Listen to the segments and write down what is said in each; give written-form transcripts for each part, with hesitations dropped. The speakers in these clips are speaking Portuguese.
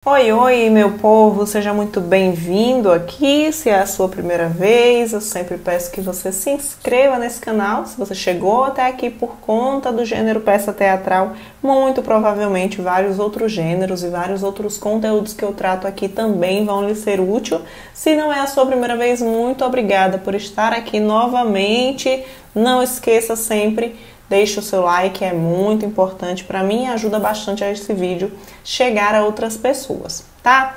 Oi, oi, meu povo, seja muito bem-vindo aqui. Se é a sua primeira vez, eu sempre peço que você se inscreva nesse canal. Se você chegou até aqui por conta do gênero peça teatral, muito provavelmente vários outros gêneros e vários outros conteúdos que eu trato aqui também vão lhe ser úteis. Se não é a sua primeira vez, muito obrigada por estar aqui novamente. Não esqueça sempre, deixe o seu like, é muito importante para mim e ajuda bastante a esse vídeo chegar a outras pessoas, tá?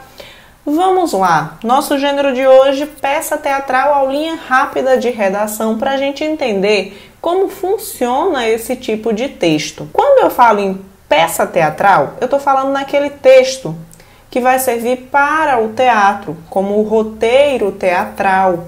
Vamos lá, nosso gênero de hoje, peça teatral, aulinha rápida de redação para a gente entender como funciona esse tipo de texto. Quando eu falo em peça teatral, eu estou falando naquele texto que vai servir para o teatro, como o roteiro teatral.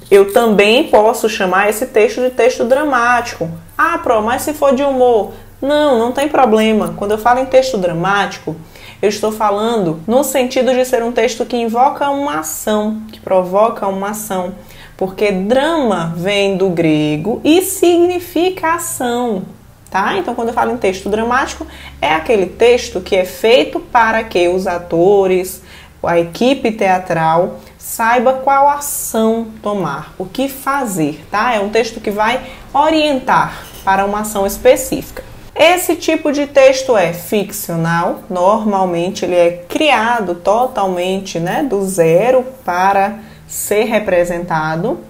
Eu também posso chamar esse texto de texto dramático. Ah, Pro, mas se for de humor? Não, não tem problema. Quando eu falo em texto dramático, eu estou falando no sentido de ser um texto que invoca uma ação, que provoca uma ação. Porque drama vem do grego e significa ação, tá? Então, quando eu falo em texto dramático, é aquele texto que é feito para que os atores, a equipe teatral, saiba qual ação tomar, o que fazer, tá? É um texto que vai orientar para uma ação específica. Esse tipo de texto é ficcional, normalmente ele é criado totalmente, do zero para ser representado.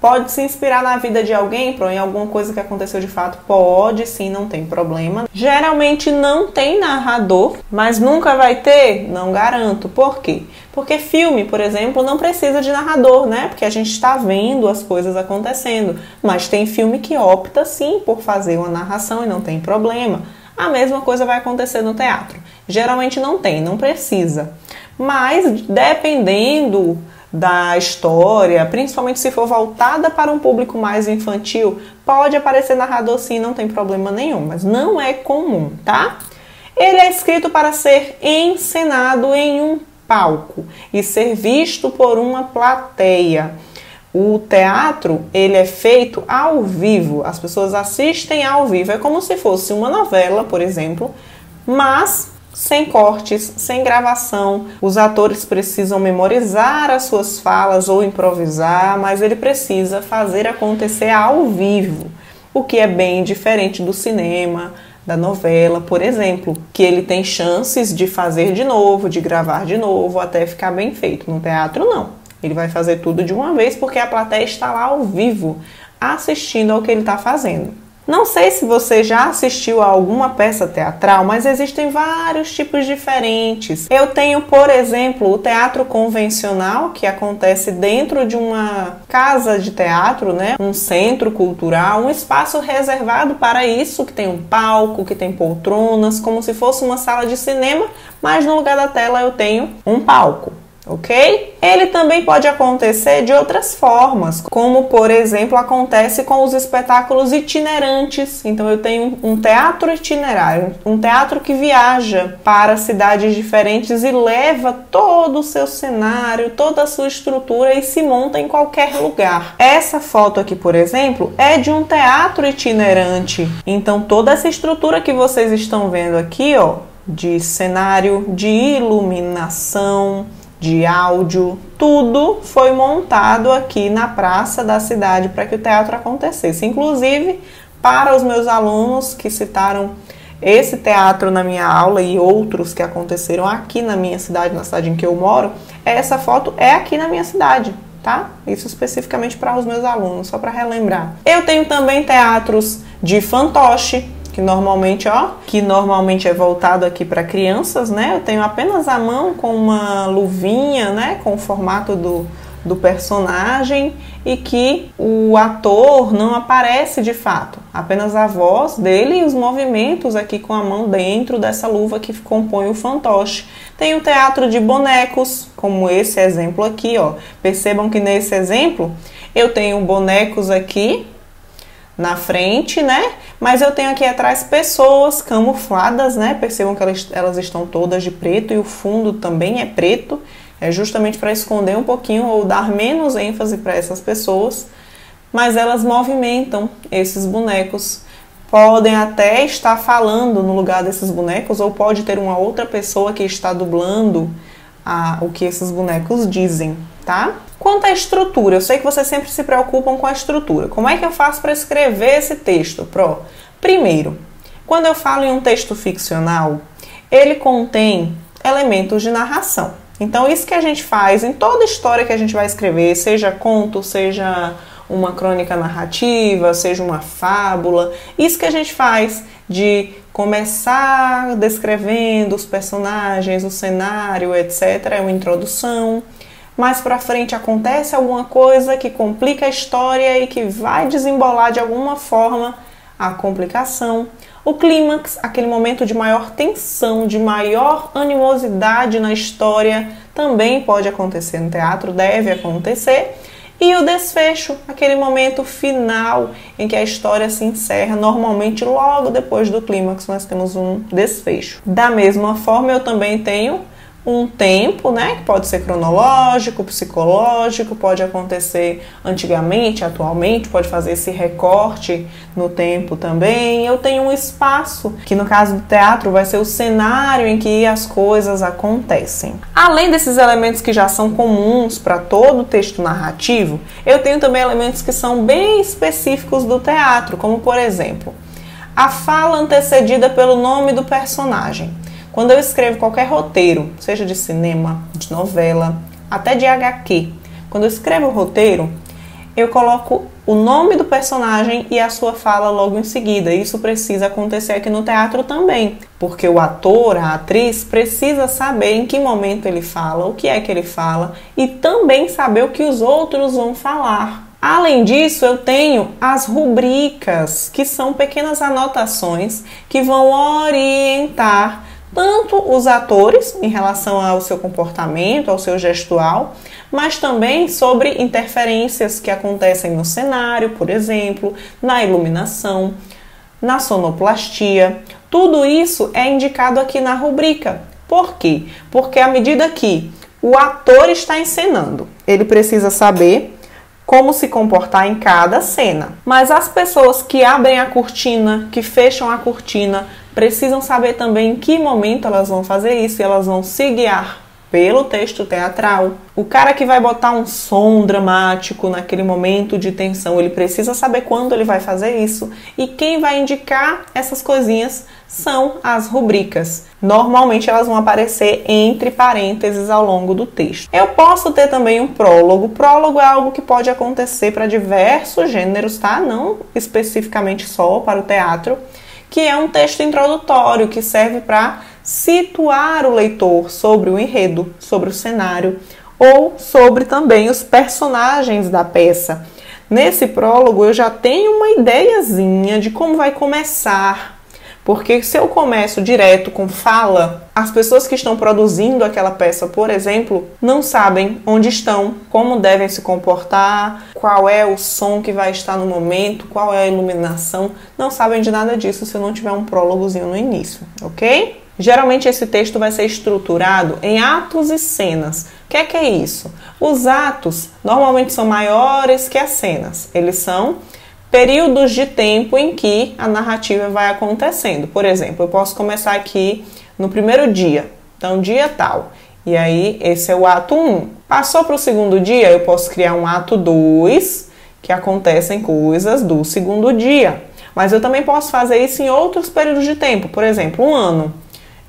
Pode se inspirar na vida de alguém, em alguma coisa que aconteceu de fato? Pode, sim, não tem problema. Geralmente não tem narrador, mas nunca vai ter? Não garanto. Por quê? Porque filme, por exemplo, não precisa de narrador, né? Porque a gente está vendo as coisas acontecendo. Mas tem filme que opta, sim, por fazer uma narração e não tem problema. A mesma coisa vai acontecer no teatro. Geralmente não tem, não precisa. Mas, dependendo da história, principalmente se for voltada para um público mais infantil, pode aparecer narrador sim, não tem problema nenhum, mas não é comum, tá? Ele é escrito para ser encenado em um palco e ser visto por uma plateia. O teatro, ele é feito ao vivo, as pessoas assistem ao vivo, é como se fosse uma novela, por exemplo, mas sem cortes, sem gravação. Os atores precisam memorizar as suas falas ou improvisar, mas ele precisa fazer acontecer ao vivo, o que é bem diferente do cinema, da novela, por exemplo, que ele tem chances de fazer de novo, de gravar de novo, até ficar bem feito. No teatro, não. Ele vai fazer tudo de uma vez porque a plateia está lá ao vivo, assistindo ao que ele está fazendo. Não sei se você já assistiu a alguma peça teatral, mas existem vários tipos diferentes. Eu tenho, por exemplo, o teatro convencional, que acontece dentro de uma casa de teatro, um centro cultural, um espaço reservado para isso, que tem um palco, que tem poltronas, como se fosse uma sala de cinema, mas no lugar da tela eu tenho um palco. Ok? Ele também pode acontecer de outras formas, como por exemplo acontece com os espetáculos itinerantes. Então eu tenho um teatro itinerário, um teatro que viaja para cidades diferentes e leva todo o seu cenário, toda a sua estrutura e se monta em qualquer lugar. Essa foto aqui, por exemplo, é de um teatro itinerante. Então toda essa estrutura que vocês estão vendo aqui, de cenário, de iluminação, de áudio, tudo foi montado aqui na praça da cidade para que o teatro acontecesse. Inclusive, para os meus alunos que citaram esse teatro na minha aula e outros que aconteceram aqui na minha cidade, na cidade em que eu moro, essa foto é aqui na minha cidade, tá? Isso especificamente para os meus alunos, só para relembrar. Eu tenho também teatros de fantoche, que normalmente é voltado aqui para crianças, Eu tenho apenas a mão com uma luvinha, com o formato do personagem e que o ator não aparece de fato, apenas a voz dele e os movimentos aqui com a mão dentro dessa luva que compõe o fantoche. Tem o teatro de bonecos, como esse exemplo aqui, Percebam que nesse exemplo eu tenho bonecos aqui na frente, mas eu tenho aqui atrás pessoas camufladas, Percebam que elas estão todas de preto e o fundo também é preto, é justamente para esconder um pouquinho ou dar menos ênfase para essas pessoas, mas elas movimentam esses bonecos podem até estar falando no lugar desses bonecos, ou pode ter uma outra pessoa que está dublando o que esses bonecos dizem, tá? Quanto à estrutura, eu sei que vocês sempre se preocupam com a estrutura. Como é que eu faço para escrever esse texto, Primeiro, quando eu falo em um texto ficcional, ele contém elementos de narração. Então, isso que a gente faz em toda história que a gente vai escrever, seja conto, seja uma crônica narrativa, seja uma fábula, isso que a gente faz de começar descrevendo os personagens, o cenário, etc., é uma introdução. Mais pra frente acontece alguma coisa que complica a história e que vai desembolar de alguma forma a complicação. O clímax, aquele momento de maior tensão, de maior animosidade na história, também pode acontecer no teatro, deve acontecer. E o desfecho, aquele momento final em que a história se encerra, normalmente logo depois do clímax nós temos um desfecho. Da mesma forma, eu também tenho um tempo, né, que pode ser cronológico, psicológico, pode acontecer antigamente, atualmente, pode fazer esse recorte no tempo também. Eu tenho um espaço, que no caso do teatro vai ser o cenário em que as coisas acontecem. Além desses elementos que já são comuns para todo o texto narrativo, eu tenho também elementos que são bem específicos do teatro, como por exemplo, a fala antecedida pelo nome do personagem. Quando eu escrevo qualquer roteiro, seja de cinema, de novela, até de HQ, quando eu escrevo o roteiro, eu coloco o nome do personagem e a sua fala logo em seguida. Isso precisa acontecer aqui no teatro também, porque o ator, a atriz, precisa saber em que momento ele fala, o que é que ele fala, e também saber o que os outros vão falar. Além disso, eu tenho as rubricas, que são pequenas anotações que vão orientar tanto os atores em relação ao seu comportamento, ao seu gestual, mas também sobre interferências que acontecem no cenário, por exemplo, na iluminação, na sonoplastia. Tudo isso é indicado aqui na rubrica. Por quê? Porque à medida que o ator está encenando, ele precisa saber como se comportar em cada cena. Mas as pessoas que abrem a cortina, que fecham a cortina, precisam saber também em que momento elas vão fazer isso e elas vão se guiar pelo texto teatral. O cara que vai botar um som dramático naquele momento de tensão, ele precisa saber quando ele vai fazer isso. E quem vai indicar essas coisinhas são as rubricas. Normalmente elas vão aparecer entre parênteses ao longo do texto. Eu posso ter também um prólogo. Prólogo é algo que pode acontecer para diversos gêneros, tá? Não especificamente só para o teatro, que é um texto introdutório que serve para situar o leitor sobre o enredo, sobre o cenário ou sobre também os personagens da peça. Nesse prólogo eu já tenho uma ideiazinha de como vai começar, porque se eu começo direto com fala, as pessoas que estão produzindo aquela peça, por exemplo, não sabem onde estão, como devem se comportar, qual é o som que vai estar no momento, qual é a iluminação, não sabem de nada disso se eu não tiver um prólogozinho no início, ok? Geralmente esse texto vai ser estruturado em atos e cenas. O que é isso? Os atos normalmente são maiores que as cenas. Eles são períodos de tempo em que a narrativa vai acontecendo. Por exemplo, eu posso começar aqui no primeiro dia. Então, dia tal. E aí, esse é o ato 1. Passou para o segundo dia, eu posso criar um ato 2, que acontecem coisas do segundo dia. Mas eu também posso fazer isso em outros períodos de tempo. Por exemplo, um ano.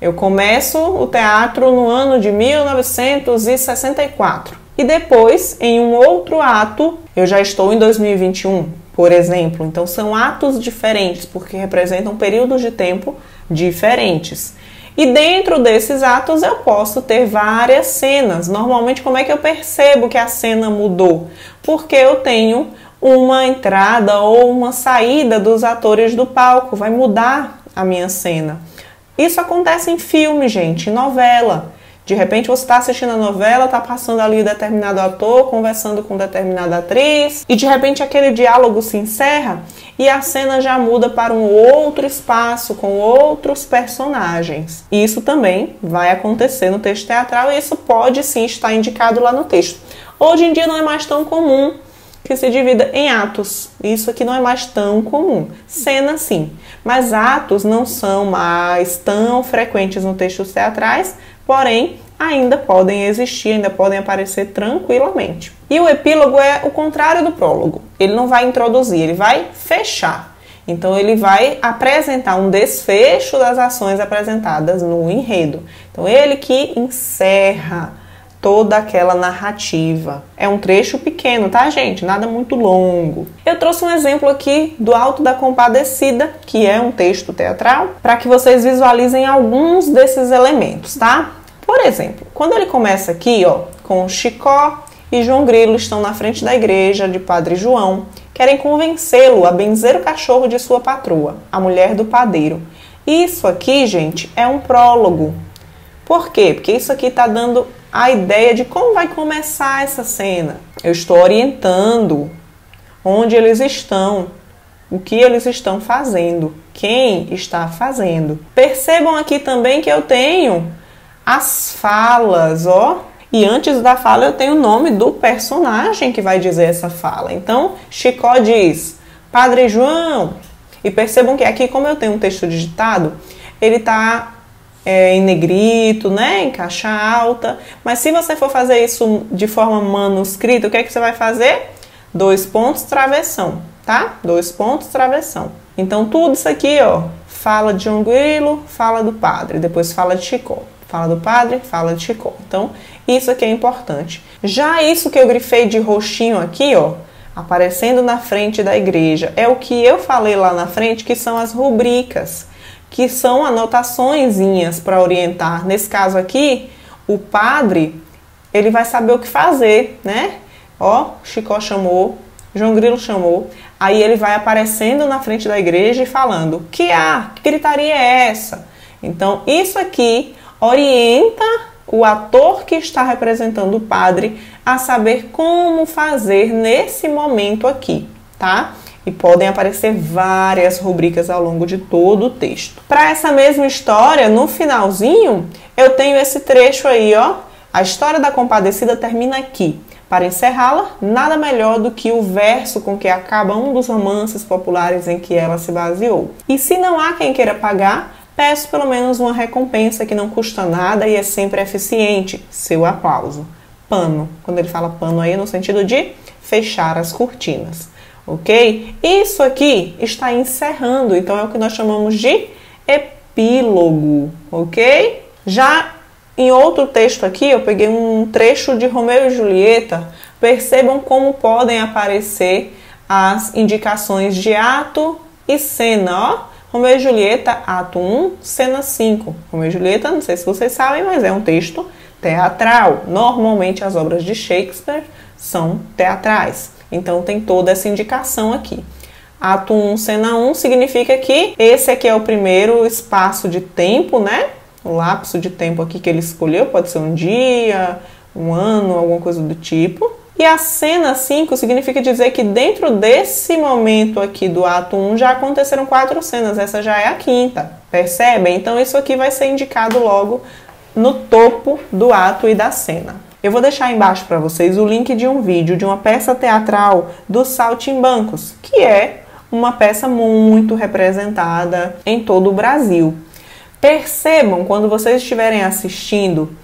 Eu começo o teatro no ano de 1964. E depois, em um outro ato, eu já estou em 2021, por exemplo. Então, são atos diferentes, porque representam períodos de tempo diferentes. E dentro desses atos, eu posso ter várias cenas. Normalmente, como é que eu percebo que a cena mudou? Porque eu tenho uma entrada ou uma saída dos atores do palco. Vai mudar a minha cena. Isso acontece em filme, gente, em novela. De repente você está assistindo a novela, está passando ali determinado ator, conversando com determinada atriz, e de repente aquele diálogo se encerra e a cena já muda para um outro espaço, com outros personagens. Isso também vai acontecer no texto teatral e isso pode sim estar indicado lá no texto. Hoje em dia não é mais tão comum que se divida em atos. Isso aqui não é mais tão comum. Cena, sim. Mas atos não são mais tão frequentes nos textos teatrais, porém, ainda podem existir, ainda podem aparecer tranquilamente. E o epílogo é o contrário do prólogo. Ele não vai introduzir, ele vai fechar. Então, ele vai apresentar um desfecho das ações apresentadas no enredo. Então, ele que encerra toda aquela narrativa. É um trecho pequeno, tá, gente? Nada muito longo. Eu trouxe um exemplo aqui do Alto da Compadecida, que é um texto teatral, para que vocês visualizem alguns desses elementos, tá? Por exemplo, quando ele começa aqui, ó, com Chicó e João Grilo estão na frente da igreja de Padre João, querem convencê-lo a benzer o cachorro de sua patroa, a mulher do padeiro. Isso aqui, gente, é um prólogo. Por quê? Porque isso aqui está dando a ideia de como vai começar essa cena. Eu estou orientando onde eles estão, o que eles estão fazendo, quem está fazendo. Percebam aqui também que eu tenho as falas, ó. E antes da fala eu tenho o nome do personagem que vai dizer essa fala. Então, Chicó diz, Padre João. E percebam que aqui, como eu tenho um texto digitado, ele está em negrito, né, em caixa alta. Mas se você for fazer isso de forma manuscrita, o que é que você vai fazer? 2 pontos, travessão, tá? 2 pontos, travessão. Então, tudo isso aqui, ó, fala de João Grilo, fala do padre, depois fala de Chicó. Fala do padre, fala de Chicó. Então, isso aqui é importante. Já isso que eu grifei de roxinho aqui, ó, aparecendo na frente da igreja, é o que eu falei lá na frente, que são as rubricas, que são anotaçõezinhas para orientar. Nesse caso aqui, o padre, ele vai saber o que fazer, né? Ó, Chicó chamou, João Grilo chamou, aí ele vai aparecendo na frente da igreja e falando, que gritaria é essa? Então, isso aqui orienta o ator que está representando o padre a saber como fazer nesse momento aqui, tá? E podem aparecer várias rubricas ao longo de todo o texto. Para essa mesma história, no finalzinho, eu tenho esse trecho aí, ó. A história da Compadecida termina aqui. Para encerrá-la, nada melhor do que o verso com que acaba um dos romances populares em que ela se baseou. E se não há quem queira pagar, peço pelo menos uma recompensa que não custa nada e é sempre eficiente, seu aplauso. Pano. Quando ele fala pano aí, é no sentido de fechar as cortinas. Ok? Isso aqui está encerrando, então é o que nós chamamos de epílogo. Ok? Já em outro texto aqui, eu peguei um trecho de Romeu e Julieta. Percebam como podem aparecer as indicações de ato e cena, ó. Romeu e Julieta, ato 1, cena 5. Romeu e Julieta, não sei se vocês sabem, mas é um texto teatral. Normalmente as obras de Shakespeare são teatrais. Então tem toda essa indicação aqui. Ato 1, cena 1 significa que esse aqui é o primeiro espaço de tempo, né? O lapso de tempo aqui que ele escolheu, pode ser um dia, um ano, alguma coisa do tipo. E a cena 5 significa dizer que dentro desse momento aqui do ato 1 já aconteceram 4 cenas, essa já é a quinta, percebem? Então isso aqui vai ser indicado logo no topo do ato e da cena. Eu vou deixar embaixo para vocês o link de um vídeo de uma peça teatral dos Saltimbancos, que é uma peça muito representada em todo o Brasil. Percebam, quando vocês estiverem assistindo,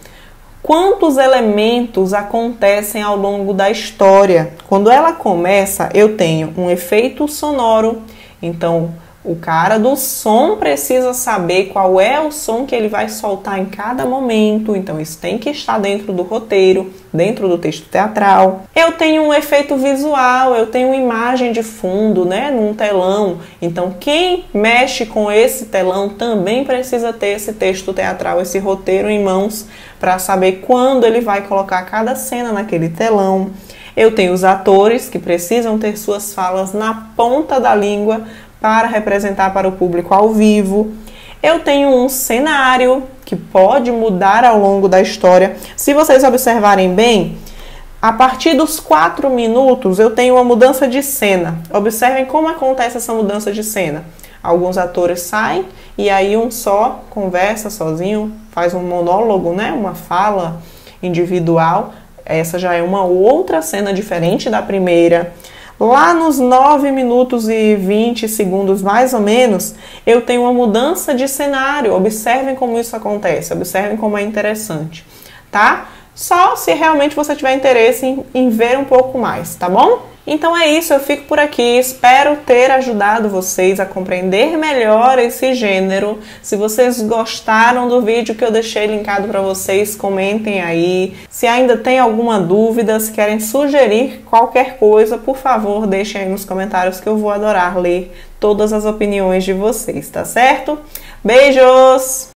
quantos elementos acontecem ao longo da história. Quando ela começa, eu tenho um efeito sonoro, então o cara do som precisa saber qual é o som que ele vai soltar em cada momento, então isso tem que estar dentro do roteiro, dentro do texto teatral. Eu tenho um efeito visual, eu tenho uma imagem de fundo, né, num telão, então quem mexe com esse telão também precisa ter esse texto teatral, esse roteiro em mãos, para saber quando ele vai colocar cada cena naquele telão. Eu tenho os atores que precisam ter suas falas na ponta da língua para representar para o público ao vivo. Eu tenho um cenário que pode mudar ao longo da história. Se vocês observarem bem, a partir dos 4 minutos eu tenho uma mudança de cena. Observem como acontece essa mudança de cena. Alguns atores saem e aí um só conversa sozinho, faz um monólogo, né? Uma fala individual. essa já é uma outra cena diferente da primeira. Lá nos 9 minutos e 20 segundos, mais ou menos, eu tenho uma mudança de cenário. Observem como isso acontece, observem como é interessante, tá? Só se realmente você tiver interesse em ver um pouco mais, tá bom? Então é isso, eu fico por aqui, espero ter ajudado vocês a compreender melhor esse gênero. Se vocês gostaram do vídeo que eu deixei linkado para vocês, comentem aí. Se ainda tem alguma dúvida, se querem sugerir qualquer coisa, por favor, deixem aí nos comentários que eu vou adorar ler todas as opiniões de vocês, tá certo? Beijos!